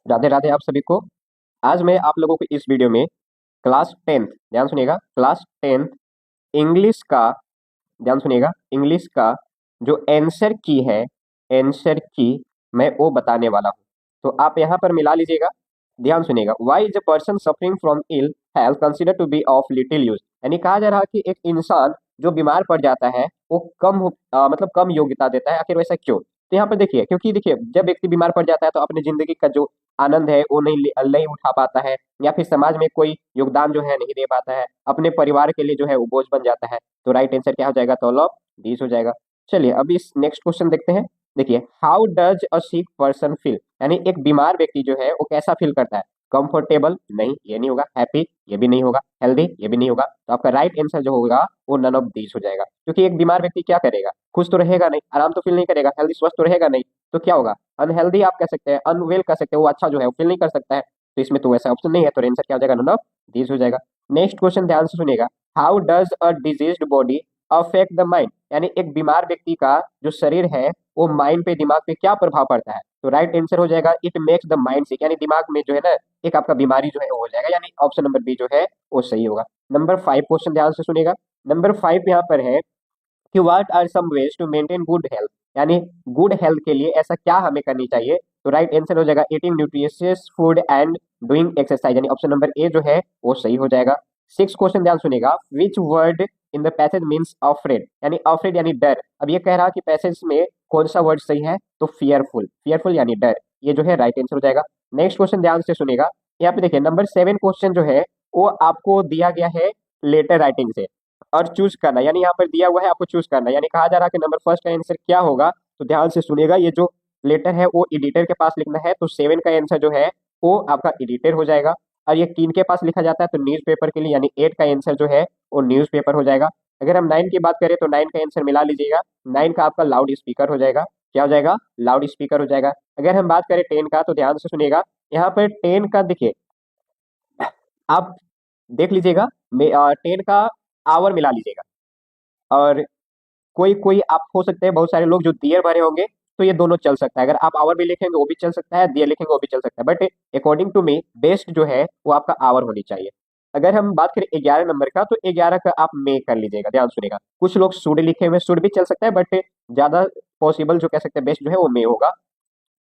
राधे राधे आप सभी को। आज मैं आप लोगों को इस वीडियो में क्लास टेंथ, ध्यान सुनिएगा, क्लास टेंथ इंग्लिश का, ध्यान सुनिएगा, इंग्लिश का जो आंसर की है, आंसर की मैं वो बताने वाला हूँ। तो आप यहाँ पर मिला लीजिएगा, ध्यान सुनिएगा। Why is a person suffering from ill health consider to be of little use, यानी कहा जा रहा है कि एक इंसान जो बीमार पड़ जाता है वो मतलब कम योग्यता देता है। आखिर वैसा क्यों? तो यहाँ पर देखिए, क्योंकि देखिए जब व्यक्ति बीमार पड़ जाता है तो अपनी जिंदगी का जो आनंद है वो नहीं उठा पाता है, या फिर समाज में कोई योगदान जो है नहीं दे पाता है, अपने परिवार के लिए जो है वो बोझ बन जाता है। तो राइट आंसर क्या हो जाएगा? तो ऑल ऑफ दीज हो जाएगा। चलिए अभी इस नेक्स्ट क्वेश्चन देखते हैं। देखिए, how does a sick person feel, यानी एक बीमार व्यक्ति जो है वो कैसा फील करता है? कंफर्टेबल, नहीं ये नहीं होगा। हैप्पी, ये भी नहीं होगा। हेल्दी, ये भी नहीं होगा। तो आपका राइट आंसर जो होगा वो नन ऑफ दीज हो जाएगा, क्योंकि एक बीमार व्यक्ति क्या करेगा? खुश तो रहेगा नहीं, आराम तो फील नहीं करेगा, हेल्दी स्वस्थ तो रहेगा नहीं। तो क्या होगा? अनहेल्दी आप कह सकते हैं, अनवेल कह सकते हैं, वो अच्छा जो है वो फील नहीं कर सकता है। तो इसमें तो वैसा ऑप्शन नहीं है, तो आंसर क्या हो जाएगा? नन ऑफ दीज हो जाएगा। नेक्स्ट क्वेश्चन ध्यान से सुनिएगा। How does a diseased body affect the mind, यानी एक बीमार व्यक्ति का जो शरीर है वो माइंड पे, दिमाग पे क्या प्रभाव पड़ता है? तो राइट आंसर हो जाएगा इट मेक्स द माइंड सिक, यानी दिमाग में जो है ना एक आपका बीमारी जो है वो हो जाएगा, यानी ऑप्शन नंबर बी जो है वो सही होगा। नंबर 5 क्वेश्चन ध्यान से सुनिएगा। नंबर 5 यहाँ पर है कि what are some ways to maintain good health, यानी गुड हेल्थ के लिए ऐसा क्या हमें करनी चाहिए? तो राइट आंसर हो जाएगा eating nutritious food and doing exercise, यानी ऑप्शन नंबर ए जो है वो सही हो जाएगा। 6 क्वेश्चन ध्यान सुनिएगा। Which word in the passage means afraid, यानी अफ्रेड यानी डर। अब ये कह रहा कि पैसेज में कौन सा वर्ड सही है? तो फियरफुल, फियरफुल यानी डर, ये जो है राइट आंसर हो जाएगा। नेक्स्ट क्वेश्चन ध्यान से सुनिएगा। यहाँ पे देखिए नंबर 7 क्वेश्चन जो है वो आपको दिया गया है लेटर राइटिंग से, और चूज करना, यानी यहाँ पर दिया हुआ है आपको चूज करना, यानी कहा जा रहा है कि नंबर फर्स्ट का आंसर क्या होगा? तो ध्यान से सुनिएगा, ये जो लेटर है वो एडिटर के पास लिखना है। तो 7 का आंसर जो है वो आपका एडिटर हो जाएगा। और ये किन के पास लिखा जाता है? तो न्यूज़पेपर के लिए, यानी 8 का आंसर जो है वो न्यूज़पेपर हो जाएगा। अगर हम 9 की बात करें तो 9 का आंसर मिला लीजिएगा। 9 का आपका लाउड स्पीकर हो जाएगा। क्या हो जाएगा? लाउड स्पीकर हो जाएगा। अगर हम बात करें 10 का, तो ध्यान से सुनिएगा। यहाँ पर 10 का देखिए, आप देख लीजिएगा, 10 का आवर मिला लीजिएगा। और कोई कोई आप हो सकते हैं, बहुत सारे लोग जो दियर भरे होंगे, तो ये दोनों चल सकता है। अगर आप आवर भी लिखेंगे वो भी चल सकता है, दियर लिखेंगे वो भी चल सकता है, but according to me best जो है वो आपका आवर होनी चाहिए। अगर हम बात करें 11 नंबर का, तो 11 का आप मे कर लीजिएगा। ध्यान सुनिएगा, कुछ लोग शुड लिखे हुए, शुड भी चल सकता है, बट ज्यादा पॉसिबल जो कह सकते हैं बेस्ट जो है वो मे होगा।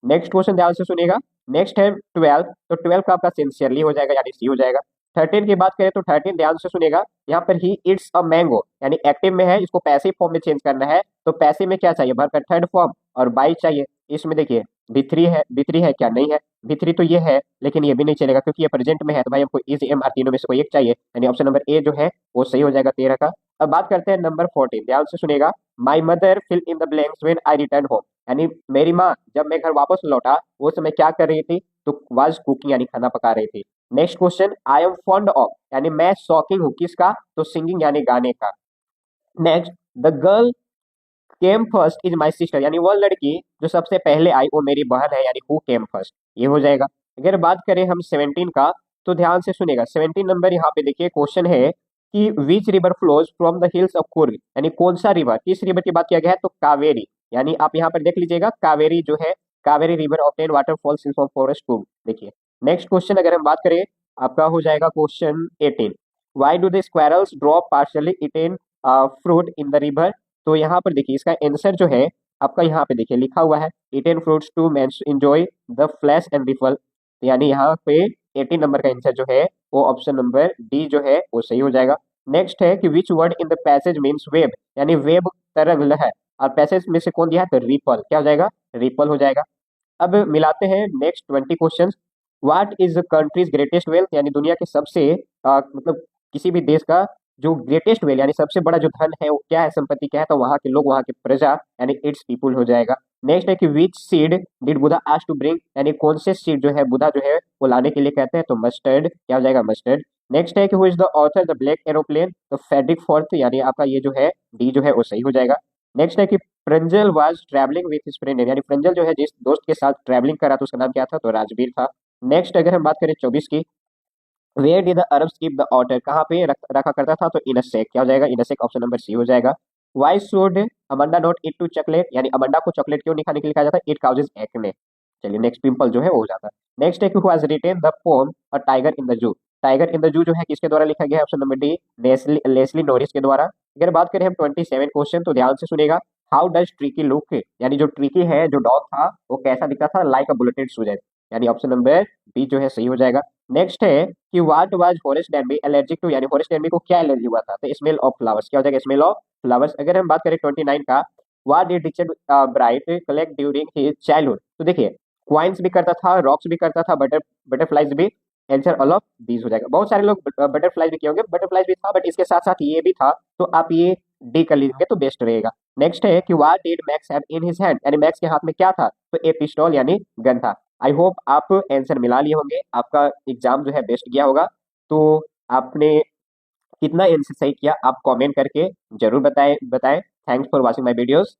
नेक्स्ट क्वेश्चन ध्यान से सुनिएगा। नेक्स्ट है 12, तो 12 का आपका सिंसियरली हो जाएगा, यानी सी हो जाएगा। 13 की बात करें तो 13 ध्यान से सुनिएगा। यहाँ पर ही इट्स अ मैंगो, यानी एक्टिव में है, इसको पैसिव फॉर्म में चेंज करना है। तो पैसिव में क्या चाहिए? भरकर थर्ड फॉर्म, और बाई चाहिए। इसमें देखिए B3 है, B3 है क्या? नहीं है। B3 तो ये है, लेकिन ये भी नहीं चलेगा क्योंकि ये प्रेजेंट में है। तो भाई हमको इज एम आर तीनों में से कोई एक चाहिए, यानी ऑप्शन नंबर ए जो है वो सही हो जाएगा 13 का। अब बात करते हैं नंबर 14, ध्यान से सुनिएगा। My mother fill in the blanks when I return home, यानी मेरी माँ जब मैं घर वापस लौटा वो समय क्या कर रही थी? तो वाज कुकिंग, यानी खाना पका रही थी। Next question, I am fond of, यानी मैं शौकीन हूँ किसका? तो सिंगिंग यानी गाने का। Next, the girl came first is my sister, यानी वह लड़की जो सबसे पहले आई वो मेरी बहन है, यानी हु केम फर्स्ट, ये हो जाएगा। अगर बात करें हम 17 का, तो ध्यान से सुनेगा। 17 नंबर यहाँ पे देखिए क्वेश्चन है कि which river flows from the hills of Coorg, यानी कौन सा रिवर, किस रिवर की बात किया गया है? तो कावेरी, यानी आप यहाँ पर देख लीजिएगा कावेरी जो है, Kaveri river obtain water falls in forest Coorg. देखिए नेक्स्ट क्वेश्चन अगर हम बात करें, आपका हो जाएगा question 18। Why do the squirrels drop partially eaten fruit in the river? तो यहाँ पर देखिए इसका आंसर जो है आपका यहाँ पे देखिए लिखा हुआ है, eaten fruits to men's enjoy the flesh and rifle, यानी यहाँ पे 18 नंबर का आंसर जो है वो ऑप्शन नंबर डी जो है वो सही हो जाएगा। नेक्स्ट है कि which word in the passage means web, यानी वेब तरंग लहर, और पैसेज में से कौन दिया है? तो रिपल, क्या हो जाएगा? रिपल हो जाएगा। अब मिलाते हैं next 20 question. What is the countries greatest wealth, यानी दुनिया के सबसे मतलब किसी भी देश का जो ग्रेटेस्ट वेल्थ यानी सबसे बड़ा जो धन है वो क्या है, संपत्ति क्या है? तो वहां के लोग, वहां के प्रजा, यानी इट्स पीपुल हो जाएगा। नेक्स्ट है कि which seed did Buddha ask to bring, यानी कौन से सीड जो है बुधा जो है वो लाने के लिए कहते हैं? तो मस्टर्ड, क्या हो जाएगा? मस्टर्ड। नेक्स्ट है कि who is the author the black aeroplane, तो फेड्रिक फोर्थ, यानी आपका ये जो है डी जो है वो सही हो जाएगा। नेक्स्ट है कि Franzel was travelling with his friend, यानी फ्रंजल जो है जिस दोस्त के साथ ट्रैवलिंग करा तो उसका नाम क्या था? तो राजवीर था। नेक्स्ट अगर हम बात करें 24 की, where did the Arabs keep the otter, कहाँ पे रखा करता था? तो इन अ सेक, क्या हो जाएगा? इन अ सेक, ऑप्शन नंबर सी हो जाएगा। Why should Amanda not eat to chocolate, यानी अमंडा को चॉकलेट क्यों नहीं खाने के लिए कहा जाता है? It causes acne. चलिए नेक्स्ट, पिंपल जो है वो हो जाता है। नेक्स्ट है who has written the poem a tiger in the zoo. Tiger in the zoo जो है किसके द्वारा लिखा गया है? Option number D, Leslie Norris के द्वारा। अगर बात करें हम 27 क्वेश्चन, तो ध्यान से सुनेगा। हाउ डज ट्रिकी लुक, यानी जो ट्रिकी है, जो डॉग था, वो कैसा दिखता था? लाइक अ बुलेटेड सुजन, यानी ऑप्शन नंबर बी जो है सही हो जाएगा। नेक्स्ट है कि what was Forest Denby allergic to, यानी फॉरेस्ट डेनबी को क्या एलर्जी हुआ था? तो स्मेल ऑफ फ्लावर्स, क्या हो जाएगा? Smell of flowers. अगर हम बात करें 29 का, what did Richard bright collect during his childhood? तो देखिए, क्वाइंस भी करता था, रॉक्स भी करता था, बटरफ्लाइज भी। आंसर ऑल ऑफ दीज हो जाएगा। बहुत सारे लोग बटरफ्लाइज भी किए होंगे, बटरफ्लाइज भी था, बट इसके साथ साथ ये भी था, तो आप ये डी कर लीजिए तो बेस्ट रहेगा। नेक्स्ट है कि what did max have in his hand, यानी मैक्स के हाथ में क्या था? तो ए पिस्टल, यानी गन था। आई होप आप आंसर मिला लिए होंगे, आपका एग्जाम जो है बेस्ट गया होगा। तो आपने कितना आंसर सही किया आप कमेंट करके जरूर बताएं। Thanks for watching my videos.